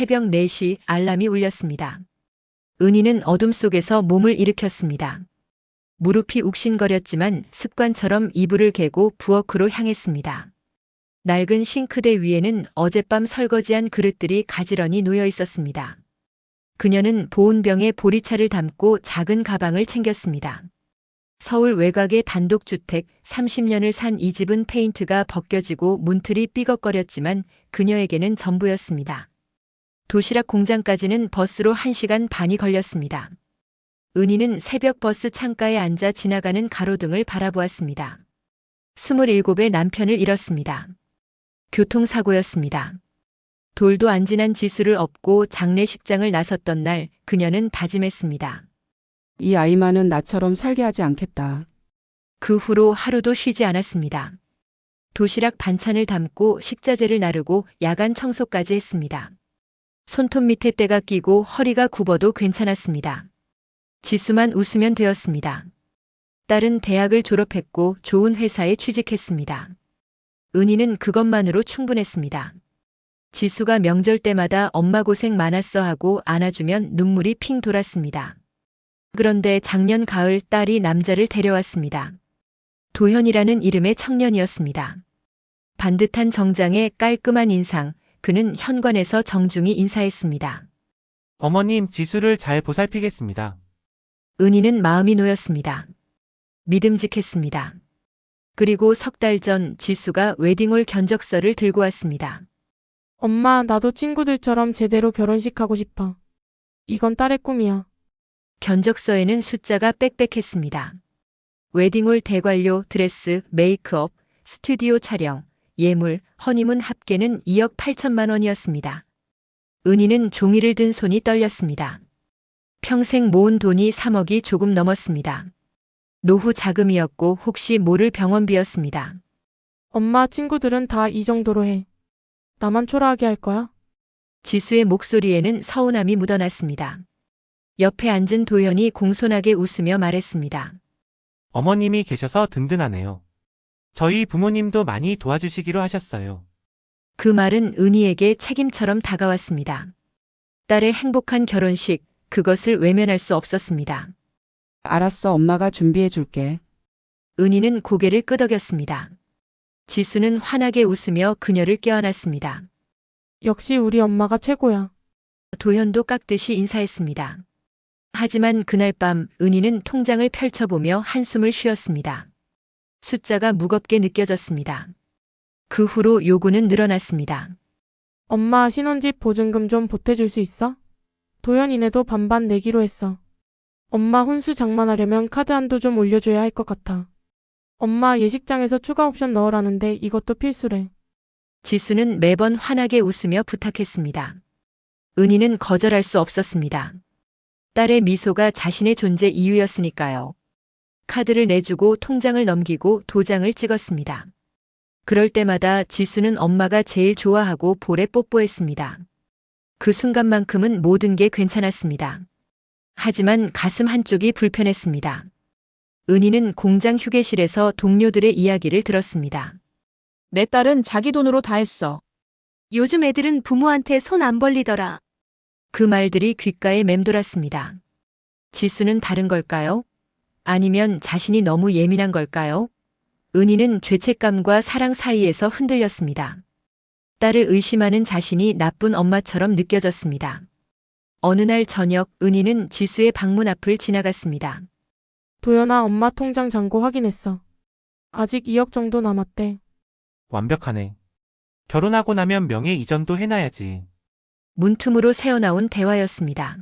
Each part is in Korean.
새벽 4시 알람이 울렸습니다. 은희는 어둠 속에서 몸을 일으켰습니다. 무릎이 욱신거렸지만 습관처럼 이불을 개고 부엌으로 향했습니다. 낡은 싱크대 위에는 어젯밤 설거지한 그릇들이 가지런히 놓여 있었습니다. 그녀는 보온병에 보리차를 담고 작은 가방을 챙겼습니다. 서울 외곽의 단독주택 30년을 산 이 집은 페인트가 벗겨지고 문틀이 삐걱거렸지만 그녀에게는 전부였습니다. 도시락 공장까지는 버스로 1시간 반이 걸렸습니다. 은희는 새벽 버스 창가에 앉아 지나가는 가로등을 바라보았습니다. 27의 남편을 잃었습니다. 교통사고였습니다. 돌도 안 지난 지수를 업고 장례식장을 나섰던 날 그녀는 다짐했습니다. 이 아이만은 나처럼 살게 하지 않겠다. 그 후로 하루도 쉬지 않았습니다. 도시락 반찬을 담고 식자재를 나르고 야간 청소까지 했습니다. 손톱 밑에 때가 끼고 허리가 굽어도 괜찮았습니다. 지수만 웃으면 되었습니다. 딸은 대학을 졸업했고 좋은 회사에 취직했습니다. 은희는 그것만으로 충분했습니다. 지수가 명절 때마다 엄마 고생 많았어 하고 안아주면 눈물이 핑 돌았습니다. 그런데 작년 가을 딸이 남자를 데려왔습니다. 도현이라는 이름의 청년이었습니다. 반듯한 정장에 깔끔한 인상, 그는 현관에서 정중히 인사했습니다. 어머님, 지수를 잘 보살피겠습니다. 은희는 마음이 놓였습니다. 믿음직했습니다. 그리고 석 달 전 지수가 웨딩홀 견적서를 들고 왔습니다. 엄마, 나도 친구들처럼 제대로 결혼식 하고 싶어. 이건 딸의 꿈이야. 견적서에는 숫자가 빽빽했습니다. 웨딩홀 대관료, 드레스, 메이크업, 스튜디오 촬영, 예물, 허니문 합계는 2억 8천만 원이었습니다. 은희는 종이를 든 손이 떨렸습니다. 평생 모은 돈이 3억이 조금 넘었습니다. 노후 자금이었고 혹시 모를 병원비였습니다. 엄마, 친구들은 다 이 정도로 해. 나만 초라하게 할 거야? 지수의 목소리에는 서운함이 묻어났습니다. 옆에 앉은 도현이 공손하게 웃으며 말했습니다. 어머님이 계셔서 든든하네요. 저희 부모님도 많이 도와주시기로 하셨어요. 그 말은 은희에게 책임처럼 다가왔습니다. 딸의 행복한 결혼식, 그것을 외면할 수 없었습니다. 알았어, 엄마가 준비해 줄게. 은희는 고개를 끄덕였습니다. 지수는 환하게 웃으며 그녀를 껴안았습니다. 역시 우리 엄마가 최고야. 도현도 깎듯이 인사했습니다. 하지만 그날 밤 은희는 통장을 펼쳐보며 한숨을 쉬었습니다. 숫자가 무겁게 느껴졌습니다. 그 후로 요구는 늘어났습니다. 엄마, 신혼집 보증금 좀 보태줄 수 있어? 도현이네도 반반 내기로 했어. 엄마, 혼수 장만하려면 카드 한도 좀 올려줘야 할 것 같아. 엄마, 예식장에서 추가 옵션 넣으라는데 이것도 필수래. 지수는 매번 환하게 웃으며 부탁했습니다. 은희는 거절할 수 없었습니다. 딸의 미소가 자신의 존재 이유였으니까요. 카드를 내주고 통장을 넘기고 도장을 찍었습니다. 그럴 때마다 지수는 엄마가 제일 좋아하고 볼에 뽀뽀했습니다. 그 순간만큼은 모든 게 괜찮았습니다. 하지만 가슴 한쪽이 불편했습니다. 은희는 공장 휴게실에서 동료들의 이야기를 들었습니다. 내 딸은 자기 돈으로 다 했어. 요즘 애들은 부모한테 손 안 벌리더라. 그 말들이 귓가에 맴돌았습니다. 지수는 다른 걸까요? 아니면 자신이 너무 예민한 걸까요? 은희는 죄책감과 사랑 사이에서 흔들렸습니다. 딸을 의심하는 자신이 나쁜 엄마처럼 느껴졌습니다. 어느 날 저녁 은희는 지수의 방문 앞을 지나갔습니다. 도현아, 엄마 통장 잔고 확인했어. 아직 2억 정도 남았대. 완벽하네. 결혼하고 나면 명예 이전도 해놔야지. 문틈으로 새어나온 대화였습니다.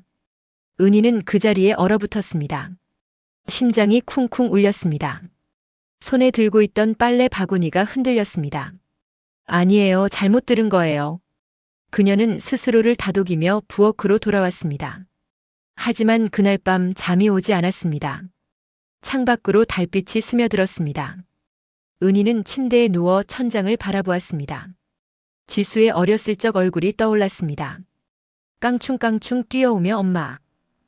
은희는 그 자리에 얼어붙었습니다. 심장이 쿵쿵 울렸습니다. 손에 들고 있던 빨래 바구니가 흔들렸습니다. 아니에요, 잘못 들은 거예요. 그녀는 스스로를 다독이며 부엌으로 돌아왔습니다. 하지만 그날 밤 잠이 오지 않았습니다. 창밖으로 달빛이 스며들었습니다. 은희는 침대에 누워 천장을 바라보았습니다. 지수의 어렸을 적 얼굴이 떠올랐습니다. 깡충깡충 뛰어오며 엄마.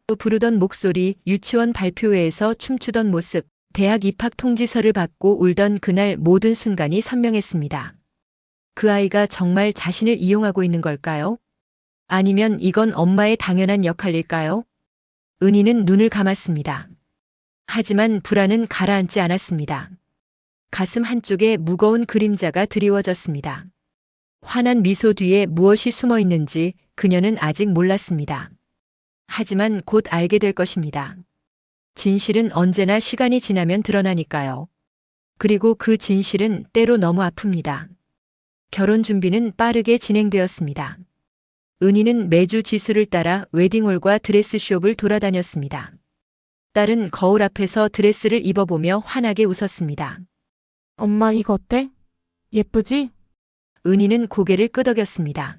또 부르던 목소리, 유치원 발표회에서 춤추던 모습, 대학 입학 통지서를 받고 울던 그날 모든 순간이 선명했습니다. 그 아이가 정말 자신을 이용하고 있는 걸까요? 아니면 이건 엄마의 당연한 역할일까요? 은희는 눈을 감았습니다. 하지만 불안은 가라앉지 않았습니다. 가슴 한쪽에 무거운 그림자가 드리워졌습니다. 환한 미소 뒤에 무엇이 숨어 있는지 그녀는 아직 몰랐습니다. 하지만 곧 알게 될 것입니다. 진실은 언제나 시간이 지나면 드러나니까요. 그리고 그 진실은 때로 너무 아픕니다. 결혼 준비는 빠르게 진행되었습니다. 은희는 매주 지수를 따라 웨딩홀과 드레스숍을 돌아다녔습니다. 딸은 거울 앞에서 드레스를 입어보며 환하게 웃었습니다. 엄마 이거 어때? 예쁘지? 은희는 고개를 끄덕였습니다.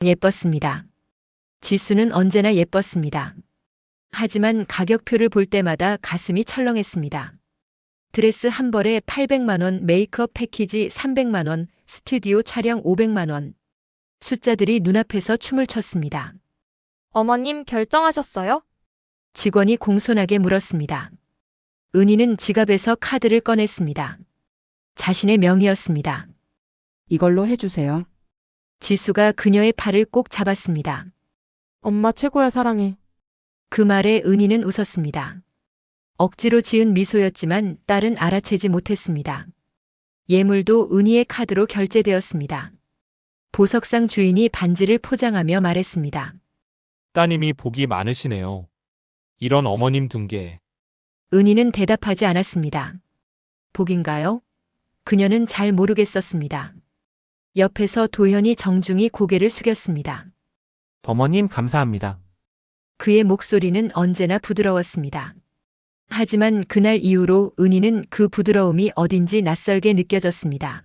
예뻤습니다. 지수는 언제나 예뻤습니다. 하지만 가격표를 볼 때마다 가슴이 철렁했습니다. 드레스 한 벌에 800만 원, 메이크업 패키지 300만 원, 스튜디오 촬영 500만 원. 숫자들이 눈앞에서 춤을 췄습니다. 어머님 결정하셨어요? 직원이 공손하게 물었습니다. 은희는 지갑에서 카드를 꺼냈습니다. 자신의 명의였습니다. 이걸로 해주세요. 지수가 그녀의 팔을 꼭 잡았습니다. 엄마 최고야 사랑해. 그 말에 은희는 웃었습니다. 억지로 지은 미소였지만 딸은 알아채지 못했습니다. 예물도 은희의 카드로 결제되었습니다. 보석상 주인이 반지를 포장하며 말했습니다. 따님이 복이 많으시네요. 이런 어머님 둔 게. 은희는 대답하지 않았습니다. 복인가요? 그녀는 잘 모르겠었습니다. 옆에서 도현이 정중히 고개를 숙였습니다. 어머님 감사합니다. 그의 목소리는 언제나 부드러웠습니다. 하지만 그날 이후로 은희는 그 부드러움이 어딘지 낯설게 느껴졌습니다.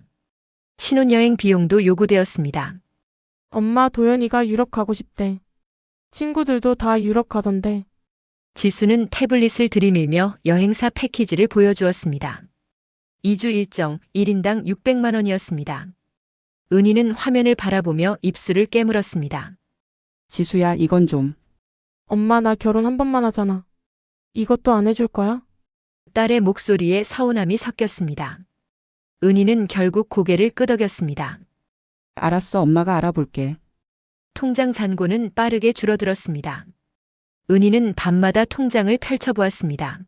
신혼여행 비용도 요구되었습니다. 엄마 도연이가 유럽 가고 싶대. 친구들도 다 유럽 가던데. 지수는 태블릿을 들이밀며 여행사 패키지를 보여주었습니다. 2주 일정 1인당 600만 원이었습니다. 은희는 화면을 바라보며 입술을 깨물었습니다. 지수야, 이건 좀. 엄마 나 결혼 한 번만 하잖아. 이것도 안 해줄 거야? 딸의 목소리에 서운함이 섞였습니다. 은희는 결국 고개를 끄덕였습니다. 알았어, 엄마가 알아볼게. 통장 잔고는 빠르게 줄어들었습니다. 은희는 밤마다 통장을 펼쳐보았습니다.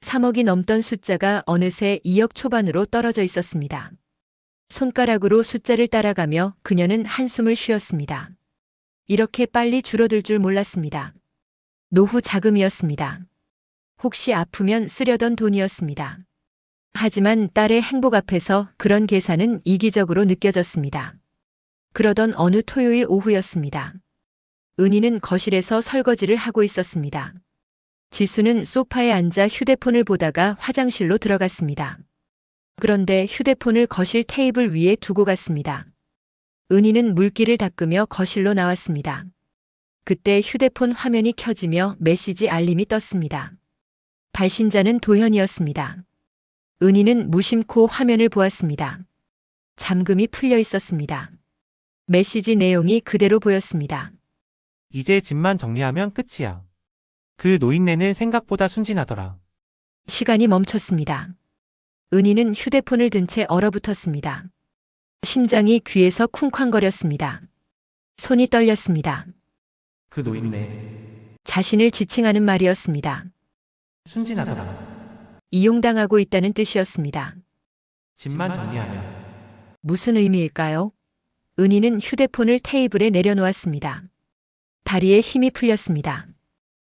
3억이 넘던 숫자가 어느새 2억 초반으로 떨어져 있었습니다. 손가락으로 숫자를 따라가며 그녀는 한숨을 쉬었습니다. 이렇게 빨리 줄어들 줄 몰랐습니다. 노후 자금이었습니다. 혹시 아프면 쓰려던 돈이었습니다. 하지만 딸의 행복 앞에서 그런 계산은 이기적으로 느껴졌습니다. 그러던 어느 토요일 오후였습니다. 은희는 거실에서 설거지를 하고 있었습니다. 지수는 소파에 앉아 휴대폰을 보다가 화장실로 들어갔습니다. 그런데 휴대폰을 거실 테이블 위에 두고 갔습니다. 은희는 물기를 닦으며 거실로 나왔습니다. 그때 휴대폰 화면이 켜지며 메시지 알림이 떴습니다. 발신자는 도현이었습니다. 은희는 무심코 화면을 보았습니다. 잠금이 풀려 있었습니다. 메시지 내용이 그대로 보였습니다. 이제 집만 정리하면 끝이야. 그 노인네는 생각보다 순진하더라. 시간이 멈췄습니다. 은희는 휴대폰을 든 채 얼어붙었습니다. 심장이 귀에서 쿵쾅거렸습니다. 손이 떨렸습니다. 그 노인네 자신을 지칭하는 말이었습니다. 순진하더라. 이용당하고 있다는 뜻이었습니다. 집만 정리하면. 무슨 의미일까요? 은희는 휴대폰을 테이블에 내려놓았습니다. 다리에 힘이 풀렸습니다.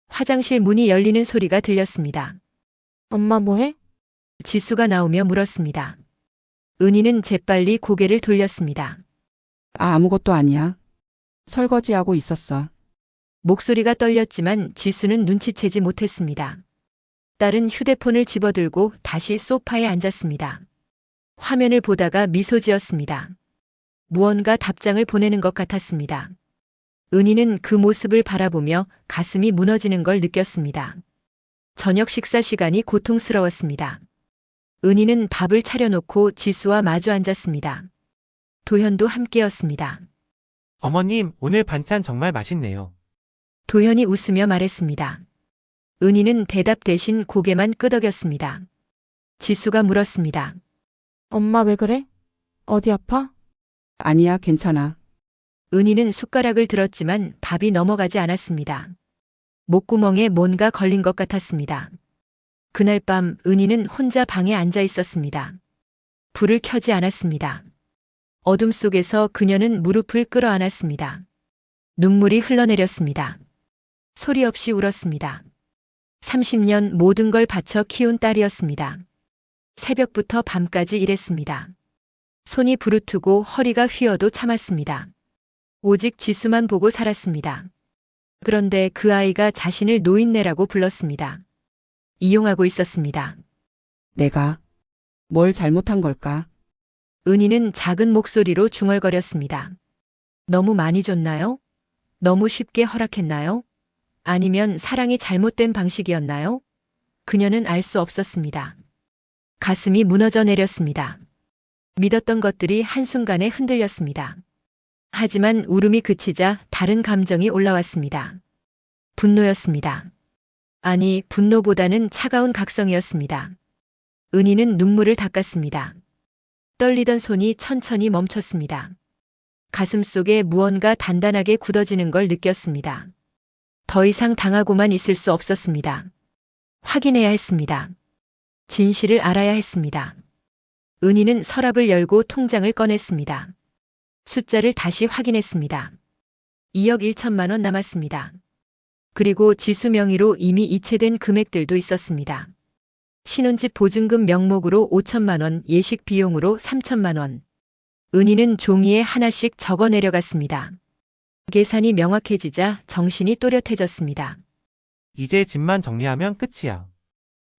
화장실 문이 열리는 소리가 들렸습니다. 엄마 뭐해? 지수가 나오며 물었습니다. 은희는 재빨리 고개를 돌렸습니다. 아무것도 아니야. 설거지하고 있었어. 목소리가 떨렸지만 지수는 눈치채지 못했습니다. 딸은 휴대폰을 집어들고 다시 소파에 앉았습니다. 화면을 보다가 미소 지었습니다. 무언가 답장을 보내는 것 같았습니다. 은희는 그 모습을 바라보며 가슴이 무너지는 걸 느꼈습니다. 저녁 식사 시간이 고통스러웠습니다. 은희는 밥을 차려놓고 지수와 마주 앉았습니다. 도현도 함께였습니다. 어머님, 오늘 반찬 정말 맛있네요. 도현이 웃으며 말했습니다. 은희는 대답 대신 고개만 끄덕였습니다. 지수가 물었습니다. 엄마 왜 그래? 어디 아파? 아니야, 괜찮아. 은희는 숟가락을 들었지만 밥이 넘어가지 않았습니다. 목구멍에 뭔가 걸린 것 같았습니다. 그날 밤 은희는 혼자 방에 앉아 있었습니다. 불을 켜지 않았습니다. 어둠 속에서 그녀는 무릎을 끌어안았습니다. 눈물이 흘러내렸습니다. 소리 없이 울었습니다. 30년 모든 걸 바쳐 키운 딸이었습니다. 새벽부터 밤까지 일했습니다. 손이 부르트고 허리가 휘어도 참았습니다. 오직 지수만 보고 살았습니다. 그런데 그 아이가 자신을 노인네라고 불렀습니다. 이용하고 있었습니다. 내가 뭘 잘못한 걸까? 은희는 작은 목소리로 중얼거렸습니다. 너무 많이 줬나요? 너무 쉽게 허락했나요? 아니면 사랑이 잘못된 방식이었나요? 그녀는 알 수 없었습니다. 가슴이 무너져 내렸습니다. 믿었던 것들이 한순간에 흔들렸습니다. 하지만 울음이 그치자 다른 감정이 올라왔습니다. 분노였습니다. 아니, 분노보다는 차가운 각성이었습니다. 은희는 눈물을 닦았습니다. 떨리던 손이 천천히 멈췄습니다. 가슴 속에 무언가 단단하게 굳어지는 걸 느꼈습니다. 더 이상 당하고만 있을 수 없었습니다. 확인해야 했습니다. 진실을 알아야 했습니다. 은희는 서랍을 열고 통장을 꺼냈습니다. 숫자를 다시 확인했습니다. 2억 1천만 원 남았습니다. 그리고 지수 명의로 이미 이체된 금액들도 있었습니다. 신혼집 보증금 명목으로 5천만 원, 예식 비용으로 3천만 원. 은희는 종이에 하나씩 적어 내려갔습니다. 계산이 명확해지자 정신이 또렷해졌습니다. 이제 집만 정리하면 끝이야.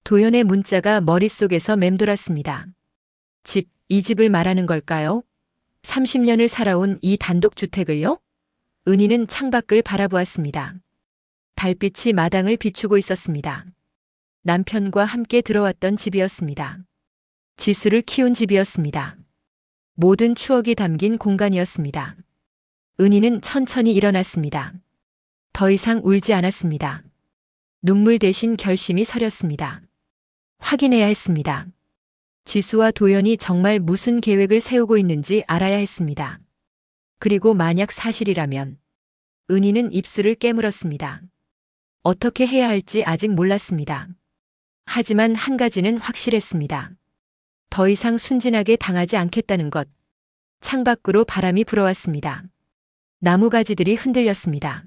도연의 문자가 머릿속에서 맴돌았습니다. 집, 이 집을 말하는 걸까요? 30년을 살아온 이 단독주택을요? 은희는 창밖을 바라보았습니다. 달빛이 마당을 비추고 있었습니다. 남편과 함께 들어왔던 집이었습니다. 지수를 키운 집이었습니다. 모든 추억이 담긴 공간이었습니다. 은희는 천천히 일어났습니다. 더 이상 울지 않았습니다. 눈물 대신 결심이 서렸습니다. 확인해야 했습니다. 지수와 도연이 정말 무슨 계획을 세우고 있는지 알아야 했습니다. 그리고 만약 사실이라면 은희는 입술을 깨물었습니다. 어떻게 해야 할지 아직 몰랐습니다. 하지만 한 가지는 확실했습니다. 더 이상 순진하게 당하지 않겠다는 것. 창밖으로 바람이 불어왔습니다. 나무가지들이 흔들렸습니다.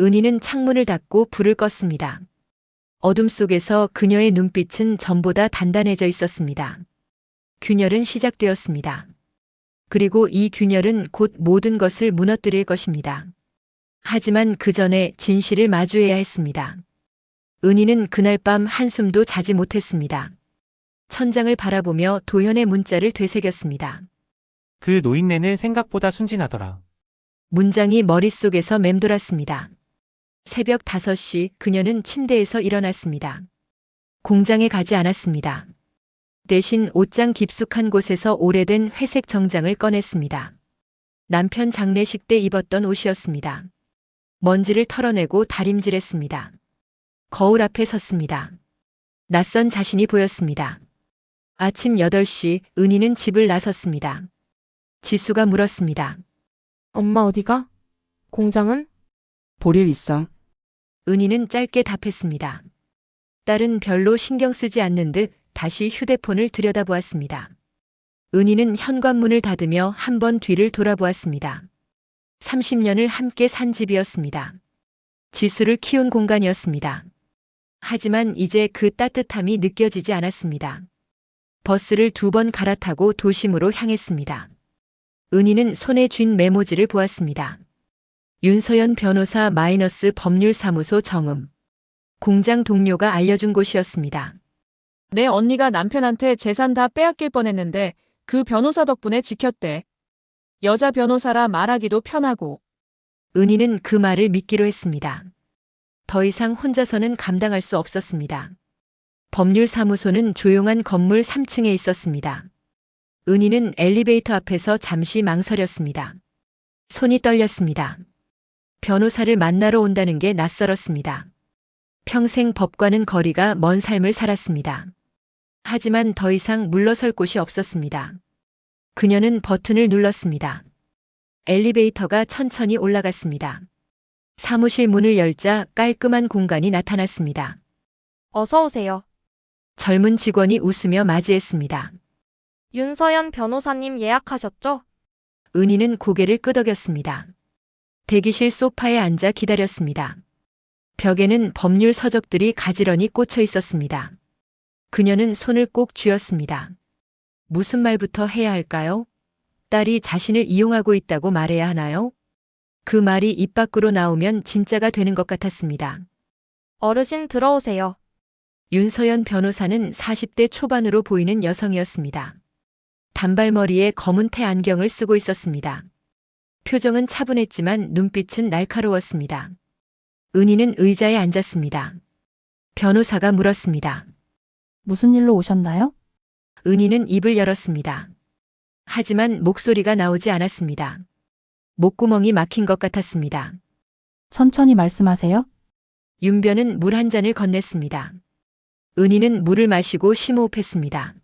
은희는 창문을 닫고 불을 껐습니다. 어둠 속에서 그녀의 눈빛은 전보다 단단해져 있었습니다. 균열은 시작되었습니다. 그리고 이 균열은 곧 모든 것을 무너뜨릴 것입니다. 하지만 그 전에 진실을 마주해야 했습니다. 은희는 그날 밤 한숨도 자지 못했습니다. 천장을 바라보며 도현의 문자를 되새겼습니다. 그 노인네는 생각보다 순진하더라. 문장이 머릿속에서 맴돌았습니다. 새벽 5시 그녀는 침대에서 일어났습니다. 공장에 가지 않았습니다. 대신 옷장 깊숙한 곳에서 오래된 회색 정장을 꺼냈습니다. 남편 장례식 때 입었던 옷이었습니다. 먼지를 털어내고 다림질했습니다. 거울 앞에 섰습니다. 낯선 자신이 보였습니다. 아침 8시 은희는 집을 나섰습니다. 지수가 물었습니다. 엄마 어디가? 공장은? 볼일 있어. 은희는 짧게 답했습니다. 딸은 별로 신경 쓰지 않는 듯 다시 휴대폰을 들여다보았습니다. 은희는 현관문을 닫으며 한 번 뒤를 돌아보았습니다. 30년을 함께 산 집이었습니다. 지수를 키운 공간이었습니다. 하지만 이제 그 따뜻함이 느껴지지 않았습니다. 버스를 2번 갈아타고 도심으로 향했습니다. 은희는 손에 쥔 메모지를 보았습니다. 윤서연 변호사 마이너스 법률사무소 정음. 공장 동료가 알려준 곳이었습니다. 내 언니가 남편한테 재산 다 빼앗길 뻔했는데 그 변호사 덕분에 지켰대. 여자 변호사라 말하기도 편하고. 은희는 그 말을 믿기로 했습니다. 더 이상 혼자서는 감당할 수 없었습니다. 법률사무소는 조용한 건물 3층에 있었습니다. 은희는 엘리베이터 앞에서 잠시 망설였습니다. 손이 떨렸습니다. 변호사를 만나러 온다는 게 낯설었습니다. 평생 법과는 거리가 먼 삶을 살았습니다. 하지만 더 이상 물러설 곳이 없었습니다. 그녀는 버튼을 눌렀습니다. 엘리베이터가 천천히 올라갔습니다. 사무실 문을 열자 깔끔한 공간이 나타났습니다. 어서 오세요. 젊은 직원이 웃으며 맞이했습니다. 윤서연 변호사님 예약하셨죠? 은희는 고개를 끄덕였습니다. 대기실 소파에 앉아 기다렸습니다. 벽에는 법률 서적들이 가지런히 꽂혀 있었습니다. 그녀는 손을 꼭 쥐었습니다. 무슨 말부터 해야 할까요? 딸이 자신을 이용하고 있다고 말해야 하나요? 그 말이 입 밖으로 나오면 진짜가 되는 것 같았습니다. 어르신 들어오세요. 윤서연 변호사는 40대 초반으로 보이는 여성이었습니다. 단발머리에 검은 테 안경을 쓰고 있었습니다. 표정은 차분했지만 눈빛은 날카로웠습니다. 은희는 의자에 앉았습니다. 변호사가 물었습니다. 무슨 일로 오셨나요? 은희는 입을 열었습니다. 하지만 목소리가 나오지 않았습니다. 목구멍이 막힌 것 같았습니다. 천천히 말씀하세요. 윤변은 물 한 잔을 건넸습니다. 은희는 물을 마시고 심호흡했습니다.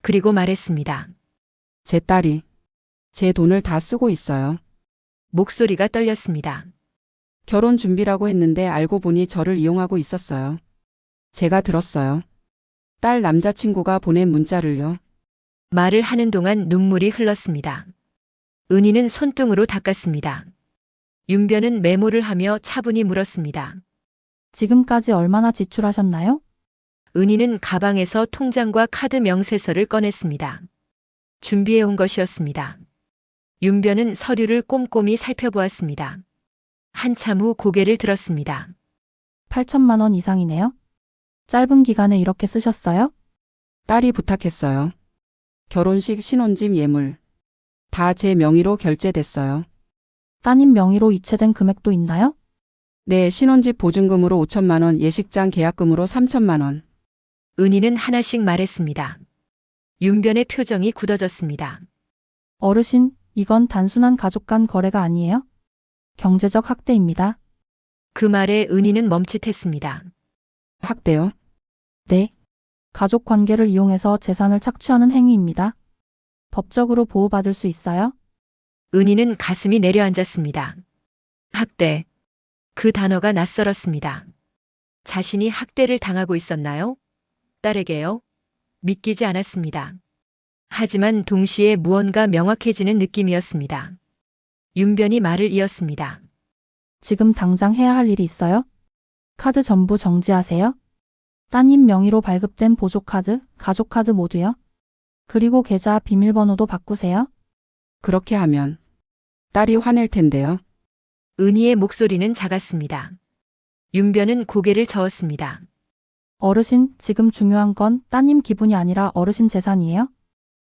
그리고 말했습니다. 제 딸이 제 돈을 다 쓰고 있어요. 목소리가 떨렸습니다. 결혼 준비라고 했는데 알고 보니 저를 이용하고 있었어요. 제가 들었어요. 딸 남자친구가 보낸 문자를요. 말을 하는 동안 눈물이 흘렀습니다. 은희는 손등으로 닦았습니다. 윤변은 메모를 하며 차분히 물었습니다. 지금까지 얼마나 지출하셨나요? 은희는 가방에서 통장과 카드 명세서를 꺼냈습니다. 준비해온 것이었습니다. 윤변은 서류를 꼼꼼히 살펴보았습니다. 한참 후 고개를 들었습니다. 8천만 원 이상이네요. 짧은 기간에 이렇게 쓰셨어요? 딸이 부탁했어요. 결혼식 신혼집 예물. 다 제 명의로 결제됐어요. 따님 명의로 이체된 금액도 있나요? 네, 신혼집 보증금으로 5천만 원, 예식장 계약금으로 3천만 원. 은희는 하나씩 말했습니다. 윤변의 표정이 굳어졌습니다. 어르신, 이건 단순한 가족 간 거래가 아니에요? 경제적 학대입니다. 그 말에 은희는 멈칫했습니다. 학대요? 네. 가족 관계를 이용해서 재산을 착취하는 행위입니다. 법적으로 보호받을 수 있어요? 은희는 가슴이 내려앉았습니다. 학대. 그 단어가 낯설었습니다. 자신이 학대를 당하고 있었나요? 딸에게요? 믿기지 않았습니다. 하지만 동시에 무언가 명확해지는 느낌이었습니다. 윤변이 말을 이었습니다. 지금 당장 해야 할 일이 있어요? 카드 전부 정지하세요. 따님 명의로 발급된 보조카드, 가족카드 모두요. 그리고 계좌 비밀번호도 바꾸세요. 그렇게 하면 딸이 화낼 텐데요. 은희의 목소리는 작았습니다. 윤변은 고개를 저었습니다. 어르신, 지금 중요한 건 따님 기분이 아니라 어르신 재산이에요?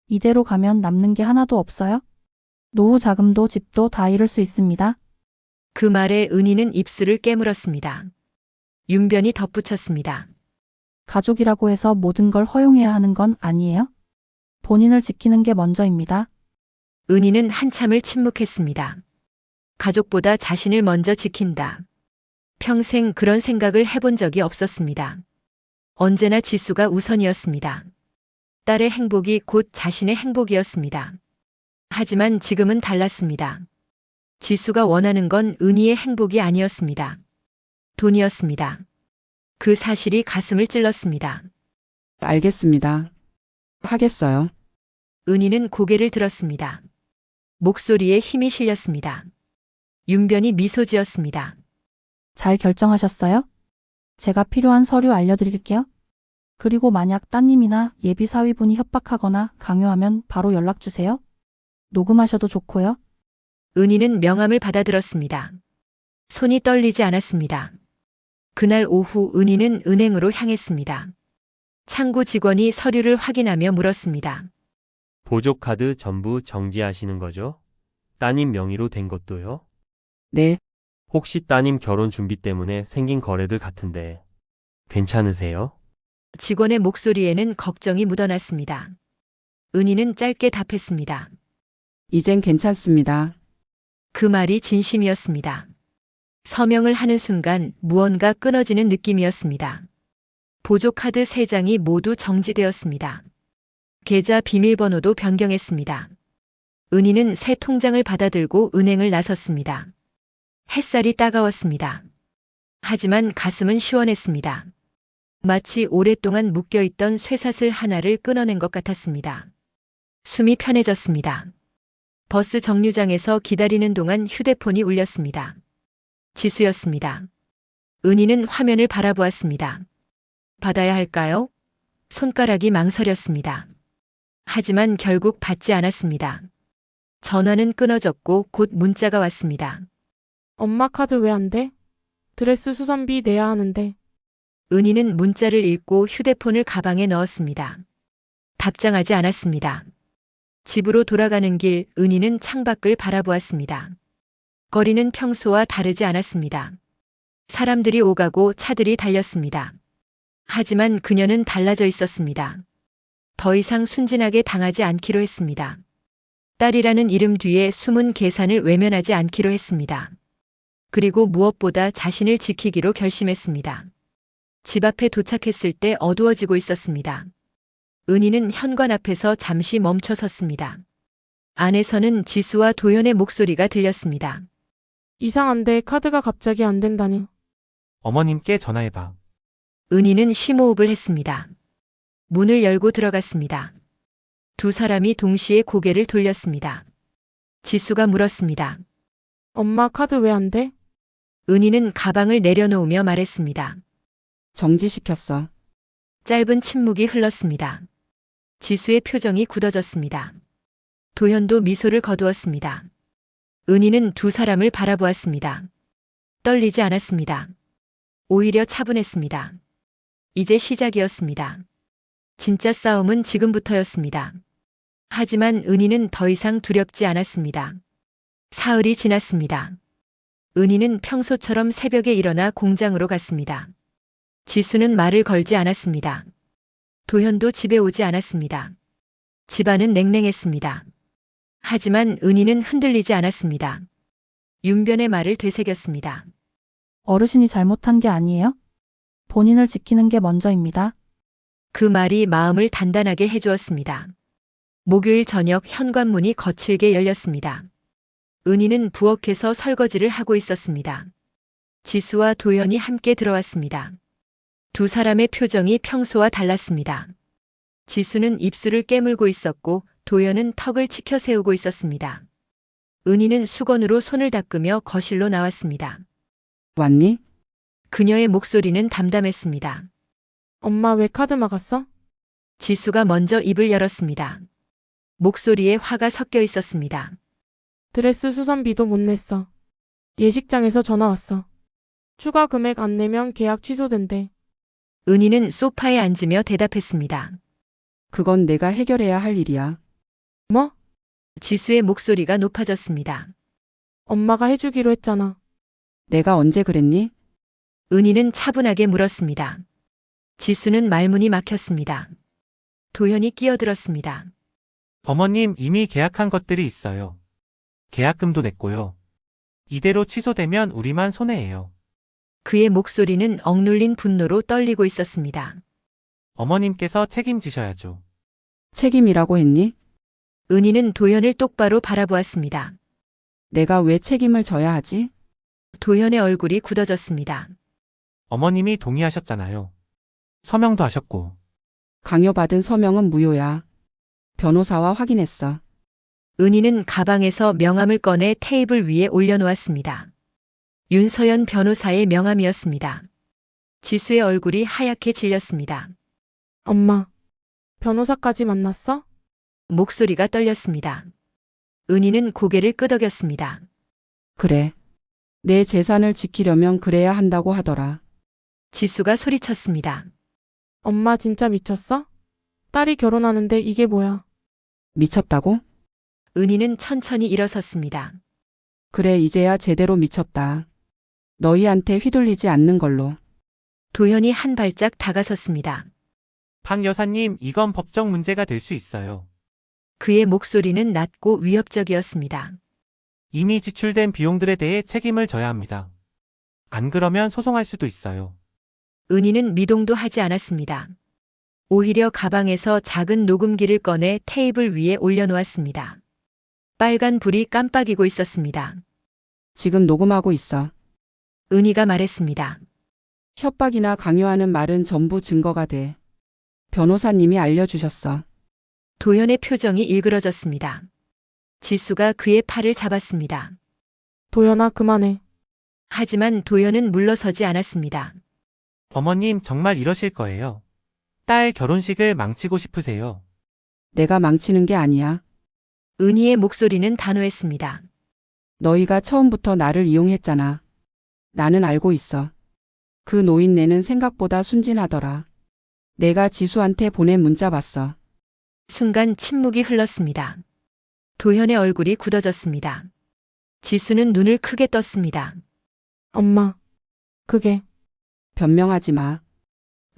이대로 가면 남는 게 하나도 없어요? 노후 자금도 집도 다 잃을 수 있습니다. 그 말에 은희는 입술을 깨물었습니다. 윤변이 덧붙였습니다. 가족이라고 해서 모든 걸 허용해야 하는 건 아니에요? 본인을 지키는 게 먼저입니다. 은희는 한참을 침묵했습니다. 가족보다 자신을 먼저 지킨다. 평생 그런 생각을 해본 적이 없었습니다. 언제나 지수가 우선이었습니다. 딸의 행복이 곧 자신의 행복이었습니다. 하지만 지금은 달랐습니다. 지수가 원하는 건 은희의 행복이 아니었습니다. 돈이었습니다. 그 사실이 가슴을 찔렀습니다. 알겠습니다. 하겠어요. 은희는 고개를 들었습니다. 목소리에 힘이 실렸습니다. 윤변이 미소 지었습니다. 잘 결정하셨어요? 제가 필요한 서류 알려드릴게요. 그리고 만약 따님이나 예비 사위분이 협박하거나 강요하면 바로 연락주세요. 녹음하셔도 좋고요. 은희는 명함을 받아들었습니다. 손이 떨리지 않았습니다. 그날 오후 은희는 은행으로 향했습니다. 창구 직원이 서류를 확인하며 물었습니다. 보조카드 전부 정지하시는 거죠? 따님 명의로 된 것도요? 네, 혹시 따님 결혼 준비 때문에 생긴 거래들 같은데 괜찮으세요? 직원의 목소리에는 걱정이 묻어났습니다. 은희는 짧게 답했습니다. 이젠 괜찮습니다. 그 말이 진심이었습니다. 서명을 하는 순간 무언가 끊어지는 느낌이었습니다. 보조카드 3장이 모두 정지되었습니다. 계좌 비밀번호도 변경했습니다. 은희는 새 통장을 받아들고 은행을 나섰습니다. 햇살이 따가웠습니다. 하지만 가슴은 시원했습니다. 마치 오랫동안 묶여있던 쇠사슬 하나를 끊어낸 것 같았습니다. 숨이 편해졌습니다. 버스 정류장에서 기다리는 동안 휴대폰이 울렸습니다. 지수였습니다. 은희는 화면을 바라보았습니다. 받아야 할까요? 손가락이 망설였습니다. 하지만 결국 받지 않았습니다. 전화는 끊어졌고 곧 문자가 왔습니다. 엄마 카드 왜 안 돼? 드레스 수선비 내야 하는데. 은희는 문자를 읽고 휴대폰을 가방에 넣었습니다. 답장하지 않았습니다. 집으로 돌아가는 길 은희는 창밖을 바라보았습니다. 거리는 평소와 다르지 않았습니다. 사람들이 오가고 차들이 달렸습니다. 하지만 그녀는 달라져 있었습니다. 더 이상 순진하게 당하지 않기로 했습니다. 딸이라는 이름 뒤에 숨은 계산을 외면하지 않기로 했습니다. 그리고 무엇보다 자신을 지키기로 결심했습니다. 집 앞에 도착했을 때 어두워지고 있었습니다. 은희는 현관 앞에서 잠시 멈춰 섰습니다. 안에서는 지수와 도연의 목소리가 들렸습니다. 이상한데 카드가 갑자기 안 된다니. 어머님께 전화해봐. 은희는 심호흡을 했습니다. 문을 열고 들어갔습니다. 두 사람이 동시에 고개를 돌렸습니다. 지수가 물었습니다. 엄마 카드 왜 안 돼? 은희는 가방을 내려놓으며 말했습니다. 정지시켰어. 짧은 침묵이 흘렀습니다. 지수의 표정이 굳어졌습니다. 도현도 미소를 거두었습니다. 은희는 두 사람을 바라보았습니다. 떨리지 않았습니다. 오히려 차분했습니다. 이제 시작이었습니다. 진짜 싸움은 지금부터였습니다. 하지만 은희는 더 이상 두렵지 않았습니다. 사흘이 지났습니다. 은희는 평소처럼 새벽에 일어나 공장으로 갔습니다. 지수는 말을 걸지 않았습니다. 도현도 집에 오지 않았습니다. 집안은 냉랭했습니다. 하지만 은희는 흔들리지 않았습니다. 윤변의 말을 되새겼습니다. 어르신이 잘못한 게 아니에요? 본인을 지키는 게 먼저입니다. 그 말이 마음을 단단하게 해주었습니다. 목요일 저녁 현관문이 거칠게 열렸습니다. 은희는 부엌에서 설거지를 하고 있었습니다. 지수와 도연이 함께 들어왔습니다. 두 사람의 표정이 평소와 달랐습니다. 지수는 입술을 깨물고 있었고 도연은 턱을 치켜 세우고 있었습니다. 은희는 수건으로 손을 닦으며 거실로 나왔습니다. 왔니? 그녀의 목소리는 담담했습니다. 엄마 왜 카드 막았어? 지수가 먼저 입을 열었습니다. 목소리에 화가 섞여 있었습니다. 드레스 수선비도 못 냈어. 예식장에서 전화 왔어. 추가 금액 안 내면 계약 취소된대. 은희는 소파에 앉으며 대답했습니다. 그건 내가 해결해야 할 일이야. 뭐? 지수의 목소리가 높아졌습니다. 엄마가 해주기로 했잖아. 내가 언제 그랬니? 은희는 차분하게 물었습니다. 지수는 말문이 막혔습니다. 도현이 끼어들었습니다. 어머님 이미 계약한 것들이 있어요. 계약금도 냈고요. 이대로 취소되면 우리만 손해예요. 그의 목소리는 억눌린 분노로 떨리고 있었습니다. 어머님께서 책임지셔야죠. 책임이라고 했니? 은희는 도현을 똑바로 바라보았습니다. 내가 왜 책임을 져야 하지? 도현의 얼굴이 굳어졌습니다. 어머님이 동의하셨잖아요. 서명도 하셨고. 강요받은 서명은 무효야. 변호사와 확인했어. 은희는 가방에서 명함을 꺼내 테이블 위에 올려놓았습니다. 윤서연 변호사의 명함이었습니다. 지수의 얼굴이 하얗게 질렸습니다. 엄마, 변호사까지 만났어? 목소리가 떨렸습니다. 은희는 고개를 끄덕였습니다. 그래. 내 재산을 지키려면 그래야 한다고 하더라. 지수가 소리쳤습니다. 엄마 진짜 미쳤어? 딸이 결혼하는데 이게 뭐야? 미쳤다고? 은희는 천천히 일어섰습니다. 그래, 이제야 제대로 미쳤다. 너희한테 휘둘리지 않는 걸로. 도현이 한 발짝 다가섰습니다. 박 여사님, 이건 법적 문제가 될 수 있어요. 그의 목소리는 낮고 위협적이었습니다. 이미 지출된 비용들에 대해 책임을 져야 합니다. 안 그러면 소송할 수도 있어요. 은희는 미동도 하지 않았습니다. 오히려 가방에서 작은 녹음기를 꺼내 테이블 위에 올려놓았습니다. 빨간 불이 깜빡이고 있었습니다. 지금 녹음하고 있어. 은희가 말했습니다. 협박이나 강요하는 말은 전부 증거가 돼. 변호사님이 알려주셨어. 도현의 표정이 일그러졌습니다. 지수가 그의 팔을 잡았습니다. 도연아, 그만해. 하지만 도현은 물러서지 않았습니다. 어머님 정말 이러실 거예요. 딸 결혼식을 망치고 싶으세요. 내가 망치는 게 아니야. 은희의 목소리는 단호했습니다. 너희가 처음부터 나를 이용했잖아. 나는 알고 있어. 그 노인네는 생각보다 순진하더라. 내가 지수한테 보낸 문자 봤어. 순간 침묵이 흘렀습니다. 도현의 얼굴이 굳어졌습니다. 지수는 눈을 크게 떴습니다. 엄마. 그게. 변명하지 마.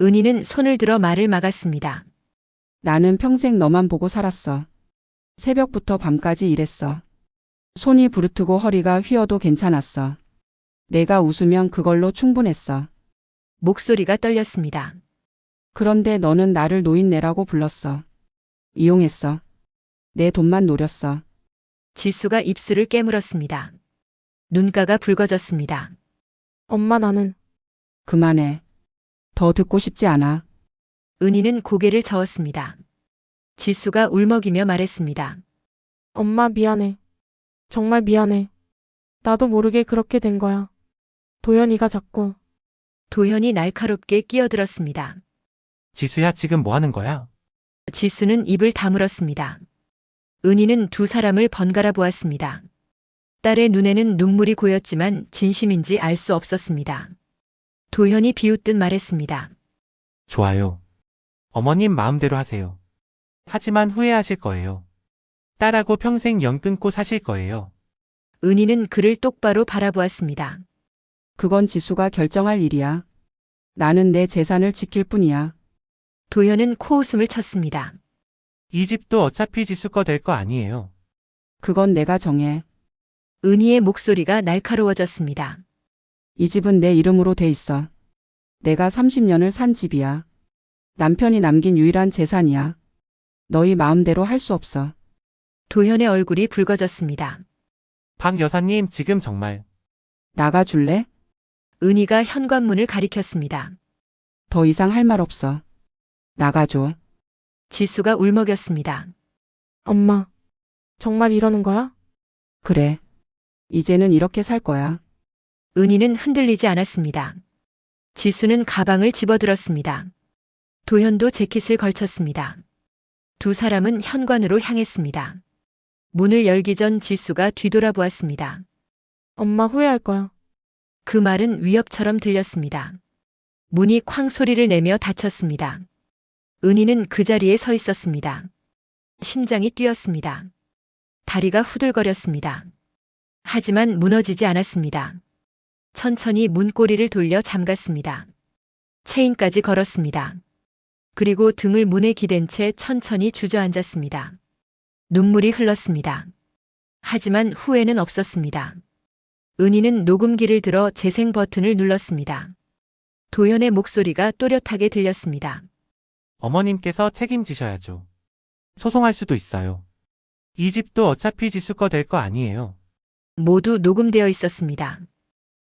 은희는 손을 들어 말을 막았습니다. 나는 평생 너만 보고 살았어. 새벽부터 밤까지 일했어. 손이 부르트고 허리가 휘어도 괜찮았어. 내가 웃으면 그걸로 충분했어. 목소리가 떨렸습니다. 그런데 너는 나를 노인네라고 불렀어. 이용했어. 내 돈만 노렸어. 지수가 입술을 깨물었습니다. 눈가가 붉어졌습니다. 엄마, 나는. 그만해. 더 듣고 싶지 않아. 은희는 고개를 저었습니다. 지수가 울먹이며 말했습니다. 엄마, 미안해. 정말 미안해. 나도 모르게 그렇게 된 거야. 도연이가 자꾸. 도현이 날카롭게 끼어들었습니다. 지수야 지금 뭐 하는 거야? 지수는 입을 다물었습니다. 은희는 두 사람을 번갈아 보았습니다. 딸의 눈에는 눈물이 고였지만 진심인지 알 수 없었습니다. 도현이 비웃듯 말했습니다. 좋아요. 어머님 마음대로 하세요. 하지만 후회하실 거예요. 딸하고 평생 연 끊고 사실 거예요. 은희는 그를 똑바로 바라보았습니다. 그건 지수가 결정할 일이야. 나는 내 재산을 지킬 뿐이야. 도현은 코웃음을 쳤습니다. 이 집도 어차피 지수 거 될 거 아니에요. 그건 내가 정해. 은희의 목소리가 날카로워졌습니다. 이 집은 내 이름으로 돼 있어. 내가 30년을 산 집이야. 남편이 남긴 유일한 재산이야. 너희 마음대로 할 수 없어. 도현의 얼굴이 붉어졌습니다. 박 여사님 지금 정말 나가줄래? 은희가 현관문을 가리켰습니다. 더 이상 할 말 없어. 나가줘. 지수가 울먹였습니다. 엄마. 정말 이러는 거야? 그래. 이제는 이렇게 살 거야. 은희는 흔들리지 않았습니다. 지수는 가방을 집어들었습니다. 도현도 재킷을 걸쳤습니다. 두 사람은 현관으로 향했습니다. 문을 열기 전 지수가 뒤돌아보았습니다. 엄마, 후회할 거야. 그 말은 위협처럼 들렸습니다. 문이 쾅 소리를 내며 닫혔습니다. 은희는 그 자리에 서 있었습니다. 심장이 뛰었습니다. 다리가 후들거렸습니다. 하지만 무너지지 않았습니다. 천천히 문고리를 돌려 잠갔습니다. 체인까지 걸었습니다. 그리고 등을 문에 기댄 채 천천히 주저앉았습니다. 눈물이 흘렀습니다. 하지만 후회는 없었습니다. 은희는 녹음기를 들어 재생 버튼을 눌렀습니다. 도연의 목소리가 또렷하게 들렸습니다. 어머님께서 책임지셔야죠. 소송할 수도 있어요. 이 집도 어차피 지수 거 될 거 아니에요. 모두 녹음되어 있었습니다.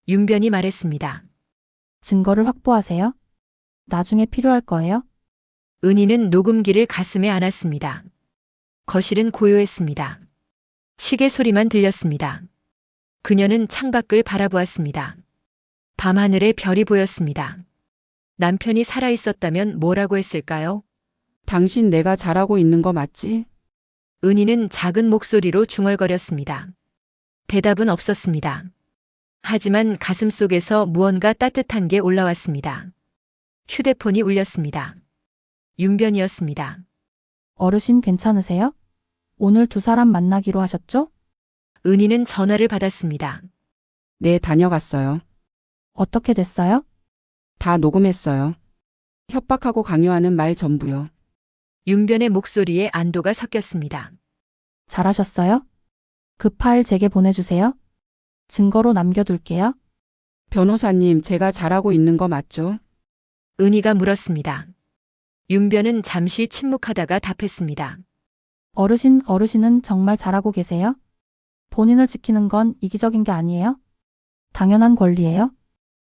윤변이 말했습니다. 증거를 확보하세요. 나중에 필요할 거예요. 은희는 녹음기를 가슴에 안았습니다. 거실은 고요했습니다. 시계 소리만 들렸습니다. 그녀는 창밖을 바라보았습니다. 밤하늘에 별이 보였습니다. 남편이 살아있었다면 뭐라고 했을까요? 당신 내가 잘하고 있는 거 맞지? 은희는 작은 목소리로 중얼거렸습니다. 대답은 없었습니다. 하지만 가슴 속에서 무언가 따뜻한 게 올라왔습니다. 휴대폰이 울렸습니다. 윤변이었습니다. 어르신 괜찮으세요? 오늘 두 사람 만나기로 하셨죠? 은희는 전화를 받았습니다. 네, 다녀갔어요. 어떻게 됐어요? 다 녹음했어요. 협박하고 강요하는 말 전부요. 윤변의 목소리에 안도가 섞였습니다. 잘하셨어요? 그 파일 제게 보내주세요. 증거로 남겨둘게요. 변호사님, 제가 잘하고 있는 거 맞죠? 은희가 물었습니다. 윤변은 잠시 침묵하다가 답했습니다. 어르신은 정말 잘하고 계세요? 본인을 지키는 건 이기적인 게 아니에요? 당연한 권리예요?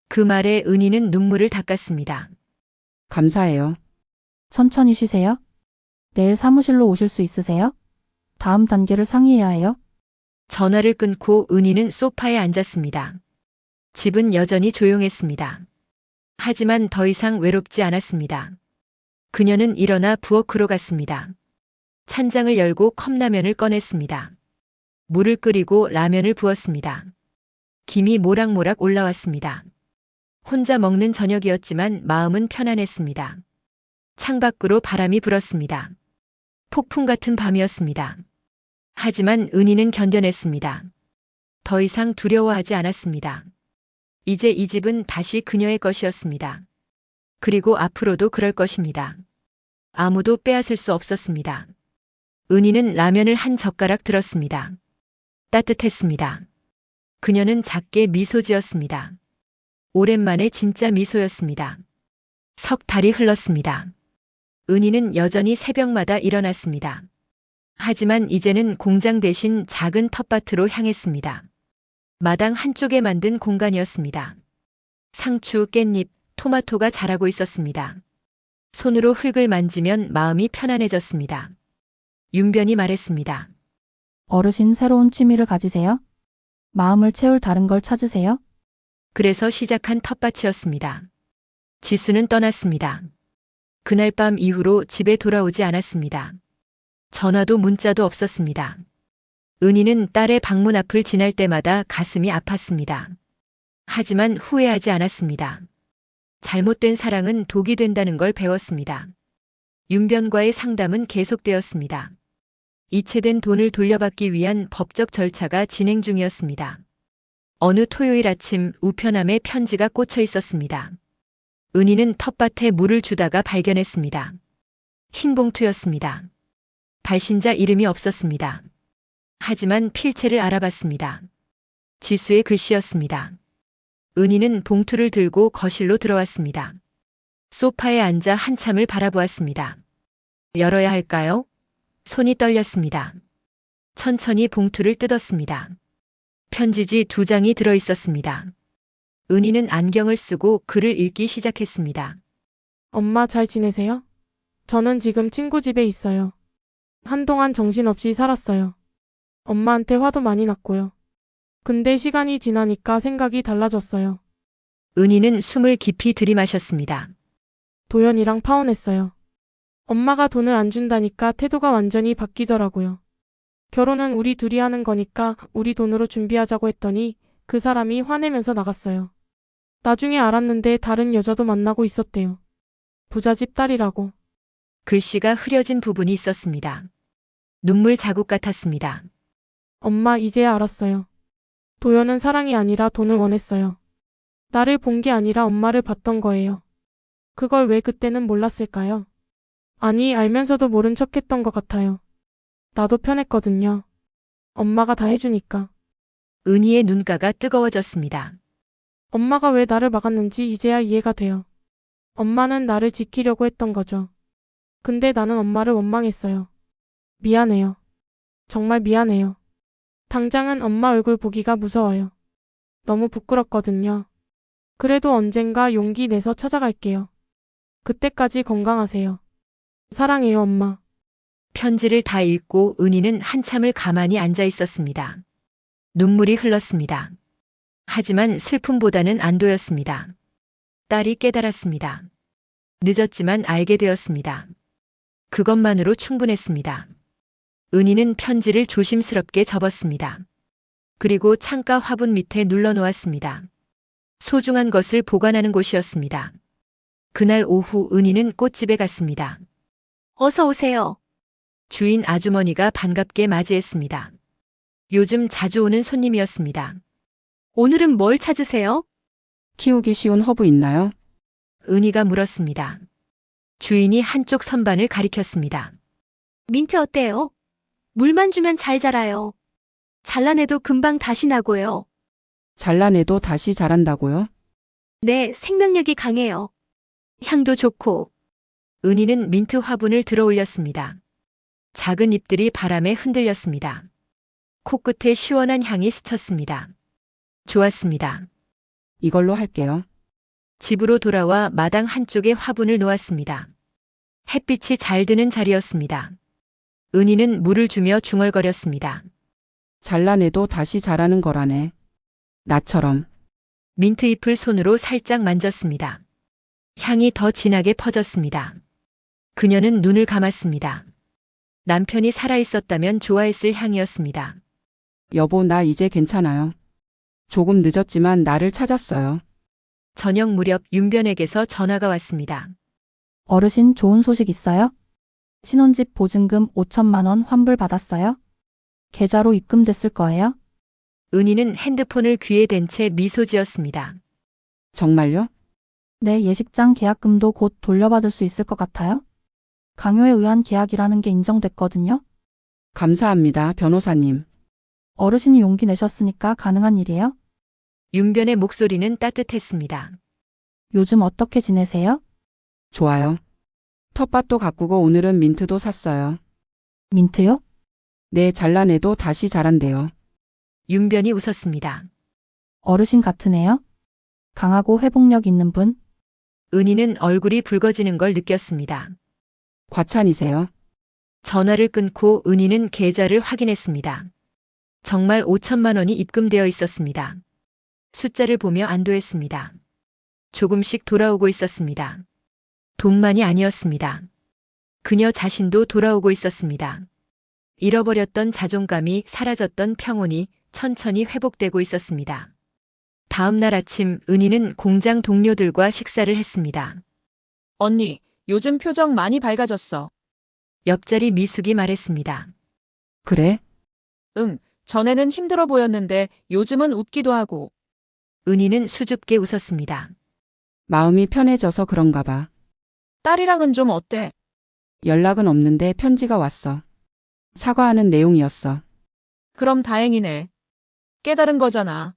그 말에 은희는 눈물을 닦았습니다. 감사해요. 천천히 쉬세요. 내일 사무실로 오실 수 있으세요? 다음 단계를 상의해야 해요. 전화를 끊고 은희는 소파에 앉았습니다. 집은 여전히 조용했습니다. 하지만 더 이상 외롭지 않았습니다. 그녀는 일어나 부엌으로 갔습니다. 찬장을 열고 컵라면을 꺼냈습니다. 물을 끓이고 라면을 부었습니다. 김이 모락모락 올라왔습니다. 혼자 먹는 저녁이었지만 마음은 편안했습니다. 창밖으로 바람이 불었습니다. 폭풍 같은 밤이었습니다. 하지만 은희는 견뎌냈습니다. 더 이상 두려워하지 않았습니다. 이제 이 집은 다시 그녀의 것이었습니다. 그리고 앞으로도 그럴 것입니다. 아무도 빼앗을 수 없었습니다. 은희는 라면을 한 젓가락 들었습니다. 따뜻했습니다. 그녀는 작게 미소 지었습니다. 오랜만에 진짜 미소였습니다. 석 달이 흘렀습니다. 은희는 여전히 새벽마다 일어났습니다. 하지만 이제는 공장 대신 작은 텃밭으로 향했습니다. 마당 한쪽에 만든 공간이었습니다. 상추, 깻잎, 토마토가 자라고 있었습니다. 손으로 흙을 만지면 마음이 편안해졌습니다. 윤변이 말했습니다. 어르신 새로운 취미를 가지세요? 마음을 채울 다른 걸 찾으세요? 그래서 시작한 텃밭이었습니다. 지수는 떠났습니다. 그날 밤 이후로 집에 돌아오지 않았습니다. 전화도 문자도 없었습니다. 은희는 딸의 방문 앞을 지날 때마다 가슴이 아팠습니다. 하지만 후회하지 않았습니다. 잘못된 사랑은 독이 된다는 걸 배웠습니다. 윤변과의 상담은 계속되었습니다. 이체된 돈을 돌려받기 위한 법적 절차가 진행 중이었습니다. 어느 토요일 아침 우편함에 편지가 꽂혀 있었습니다. 은희는 텃밭에 물을 주다가 발견했습니다. 흰 봉투였습니다. 발신자 이름이 없었습니다. 하지만 필체를 알아봤습니다. 지수의 글씨였습니다. 은희는 봉투를 들고 거실로 들어왔습니다. 소파에 앉아 한참을 바라보았습니다. 열어야 할까요? 손이 떨렸습니다. 천천히 봉투를 뜯었습니다. 편지지 2장이 들어 있었습니다. 은희는 안경을 쓰고 글을 읽기 시작했습니다. 엄마 잘 지내세요? 저는 지금 친구 집에 있어요. 한동안 정신없이 살았어요. 엄마한테 화도 많이 났고요. 근데 시간이 지나니까 생각이 달라졌어요. 은희는 숨을 깊이 들이마셨습니다. 도연이랑 파혼했어요. 엄마가 돈을 안 준다니까 태도가 완전히 바뀌더라고요. 결혼은 우리 둘이 하는 거니까 우리 돈으로 준비하자고 했더니 그 사람이 화내면서 나갔어요. 나중에 알았는데 다른 여자도 만나고 있었대요. 부잣집 딸이라고. 글씨가 흐려진 부분이 있었습니다. 눈물 자국 같았습니다. 엄마 이제야 알았어요. 도연은 사랑이 아니라 돈을 원했어요. 나를 본 게 아니라 엄마를 봤던 거예요. 그걸 왜 그때는 몰랐을까요? 아니, 알면서도 모른 척 했던 것 같아요. 나도 편했거든요. 엄마가 다 해주니까. 은희의 눈가가 뜨거워졌습니다. 엄마가 왜 나를 막았는지 이제야 이해가 돼요. 엄마는 나를 지키려고 했던 거죠. 근데 나는 엄마를 원망했어요. 미안해요. 정말 미안해요. 당장은 엄마 얼굴 보기가 무서워요. 너무 부끄럽거든요. 그래도 언젠가 용기 내서 찾아갈게요. 그때까지 건강하세요. 사랑해요, 엄마. 편지를 다 읽고 은희는 한참을 가만히 앉아 있었습니다. 눈물이 흘렀습니다. 하지만 슬픔보다는 안도였습니다. 딸이 깨달았습니다. 늦었지만 알게 되었습니다. 그것만으로 충분했습니다. 은희는 편지를 조심스럽게 접었습니다. 그리고 창가 화분 밑에 눌러놓았습니다. 소중한 것을 보관하는 곳이었습니다. 그날 오후 은희는 꽃집에 갔습니다. 어서 오세요. 주인 아주머니가 반갑게 맞이했습니다. 요즘 자주 오는 손님이었습니다. 오늘은 뭘 찾으세요? 키우기 쉬운 허브 있나요? 은희가 물었습니다. 주인이 한쪽 선반을 가리켰습니다. 민트 어때요? 물만 주면 잘 자라요. 잘라내도 금방 다시 나고요. 잘라내도 다시 자란다고요? 네, 생명력이 강해요. 향도 좋고. 은희는 민트 화분을 들어 올렸습니다. 작은 잎들이 바람에 흔들렸습니다. 코끝에 시원한 향이 스쳤습니다. 좋았습니다. 이걸로 할게요. 집으로 돌아와 마당 한쪽에 화분을 놓았습니다. 햇빛이 잘 드는 자리였습니다. 은희는 물을 주며 중얼거렸습니다. 잘라내도 다시 자라는 거라네. 나처럼. 민트잎을 손으로 살짝 만졌습니다. 향이 더 진하게 퍼졌습니다. 그녀는 눈을 감았습니다. 남편이 살아있었다면 좋아했을 향이었습니다. 여보, 나 이제 괜찮아요. 조금 늦었지만 나를 찾았어요. 저녁 무렵 윤변에게서 전화가 왔습니다. 어르신 좋은 소식 있어요? 신혼집 보증금 5천만 원 환불 받았어요? 계좌로 입금됐을 거예요? 은희는 핸드폰을 귀에 댄 채 미소 지었습니다. 정말요? 네, 예식장 계약금도 곧 돌려받을 수 있을 것 같아요? 강요에 의한 계약이라는 게 인정됐거든요? 감사합니다, 변호사님. 어르신이 용기 내셨으니까 가능한 일이에요? 윤변의 목소리는 따뜻했습니다. 요즘 어떻게 지내세요? 좋아요. 텃밭도 가꾸고 오늘은 민트도 샀어요. 민트요? 네, 잘라내도 다시 자란대요. 윤변이 웃었습니다. 어르신 같으네요? 강하고 회복력 있는 분? 은희는 얼굴이 붉어지는 걸 느꼈습니다. 과찬이세요? 전화를 끊고 은희는 계좌를 확인했습니다. 정말 5천만 원이 입금되어 있었습니다. 숫자를 보며 안도했습니다. 조금씩 돌아오고 있었습니다. 돈만이 아니었습니다. 그녀 자신도 돌아오고 있었습니다. 잃어버렸던 자존감이 사라졌던 평온이 천천히 회복되고 있었습니다. 다음 날 아침 은희는 공장 동료들과 식사를 했습니다. 언니, 요즘 표정 많이 밝아졌어. 옆자리 미숙이 말했습니다. 그래? 응, 전에는 힘들어 보였는데 요즘은 웃기도 하고. 은희는 수줍게 웃었습니다. 마음이 편해져서 그런가 봐. 딸이랑은 좀 어때? 연락은 없는데 편지가 왔어. 사과하는 내용이었어. 그럼 다행이네. 깨달은 거잖아.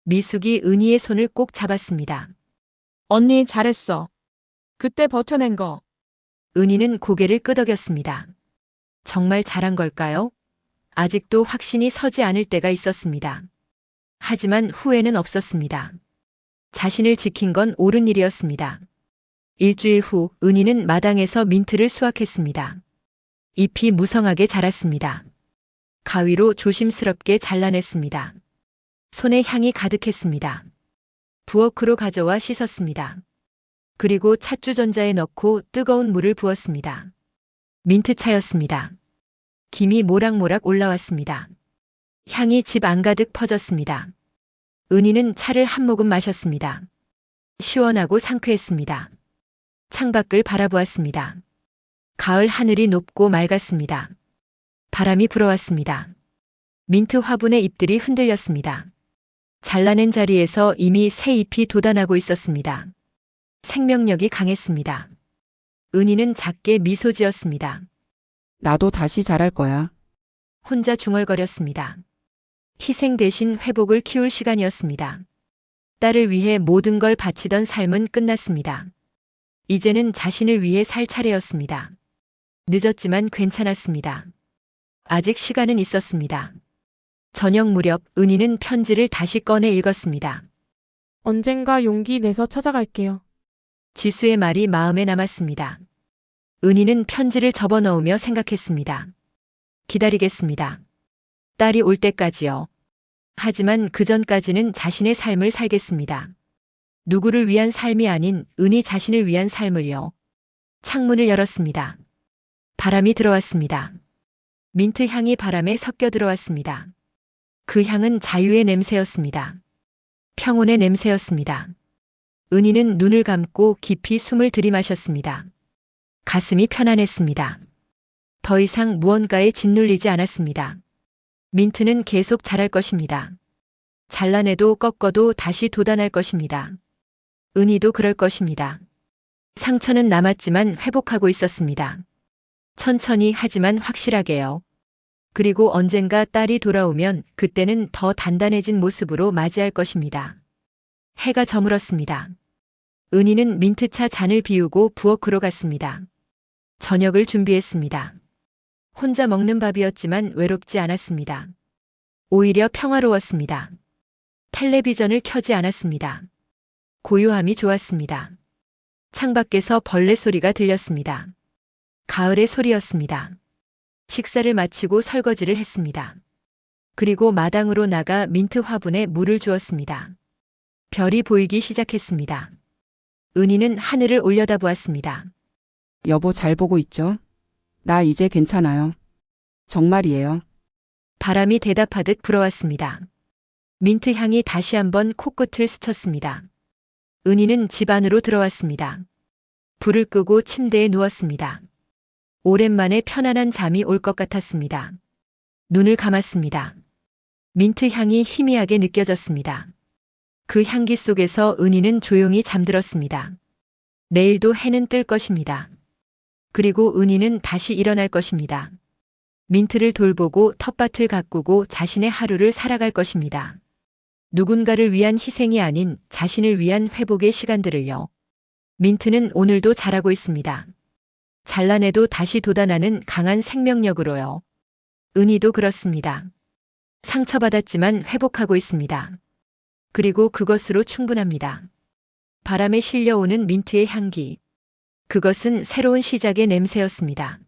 미숙이 은희의 손을 꼭 잡았습니다. 언니 잘했어. 그때 버텨낸 거. 은희는 고개를 끄덕였습니다. 정말 잘한 걸까요? 아직도 확신이 서지 않을 때가 있었습니다. 하지만 후회는 없었습니다. 자신을 지킨 건 옳은 일이었습니다. 일주일 후 은희는 마당에서 민트를 수확했습니다. 잎이 무성하게 자랐습니다. 가위로 조심스럽게 잘라냈습니다. 손에 향이 가득했습니다. 부엌으로 가져와 씻었습니다. 그리고 찻주전자에 넣고 뜨거운 물을 부었습니다. 민트차였습니다. 김이 모락모락 올라왔습니다. 향이 집 안가득 퍼졌습니다. 은희는 차를 한 모금 마셨습니다. 시원하고 상쾌했습니다. 창밖을 바라보았습니다. 가을 하늘이 높고 맑았습니다. 바람이 불어왔습니다. 민트 화분의 잎들이 흔들렸습니다. 잘라낸 자리에서 이미 새 잎이 돋아나고 있었습니다. 생명력이 강했습니다. 은희는 작게 미소 지었습니다. 나도 다시 자랄 거야. 혼자 중얼거렸습니다. 희생 대신 회복을 키울 시간이었습니다. 딸을 위해 모든 걸 바치던 삶은 끝났습니다. 이제는 자신을 위해 살 차례였습니다. 늦었지만 괜찮았습니다. 아직 시간은 있었습니다. 저녁 무렵 은희는 편지를 다시 꺼내 읽었습니다. 언젠가 용기 내서 찾아갈게요. 지수의 말이 마음에 남았습니다. 은희는 편지를 접어넣으며 생각했습니다. 기다리겠습니다. 딸이 올 때까지요. 하지만 그 전까지는 자신의 삶을 살겠습니다. 누구를 위한 삶이 아닌 은희 자신을 위한 삶을요. 창문을 열었습니다. 바람이 들어왔습니다. 민트 향이 바람에 섞여 들어왔습니다. 그 향은 자유의 냄새였습니다. 평온의 냄새였습니다. 은희는 눈을 감고 깊이 숨을 들이마셨습니다. 가슴이 편안했습니다. 더 이상 무언가에 짓눌리지 않았습니다. 민트는 계속 자랄 것입니다. 잘라내도 꺾어도 다시 돋아날 것입니다. 은희도 그럴 것입니다. 상처는 남았지만 회복하고 있었습니다. 천천히 하지만 확실하게요. 그리고 언젠가 딸이 돌아오면 그때는 더 단단해진 모습으로 맞이할 것입니다. 해가 저물었습니다. 은희는 민트차 잔을 비우고 부엌으로 갔습니다. 저녁을 준비했습니다. 혼자 먹는 밥이었지만 외롭지 않았습니다. 오히려 평화로웠습니다. 텔레비전을 켜지 않았습니다. 고요함이 좋았습니다. 창밖에서 벌레 소리가 들렸습니다. 가을의 소리였습니다. 식사를 마치고 설거지를 했습니다. 그리고 마당으로 나가 민트 화분에 물을 주었습니다. 별이 보이기 시작했습니다. 은희는 하늘을 올려다보았습니다. 여보 잘 보고 있죠? 나 이제 괜찮아요. 정말이에요. 바람이 대답하듯 불어왔습니다. 민트 향이 다시 한번 코끝을 스쳤습니다. 은희는 집 안으로 들어왔습니다. 불을 끄고 침대에 누웠습니다. 오랜만에 편안한 잠이 올 것 같았습니다. 눈을 감았습니다. 민트 향이 희미하게 느껴졌습니다. 그 향기 속에서 은희는 조용히 잠들었습니다. 내일도 해는 뜰 것입니다. 그리고 은희는 다시 일어날 것입니다. 민트를 돌보고 텃밭을 가꾸고 자신의 하루를 살아갈 것입니다. 누군가를 위한 희생이 아닌 자신을 위한 회복의 시간들을요. 민트는 오늘도 자라고 있습니다. 잘라내도 다시 돋아나는 강한 생명력으로요. 은희도 그렇습니다. 상처받았지만 회복하고 있습니다. 그리고 그것으로 충분합니다. 바람에 실려오는 민트의 향기. 그것은 새로운 시작의 냄새였습니다.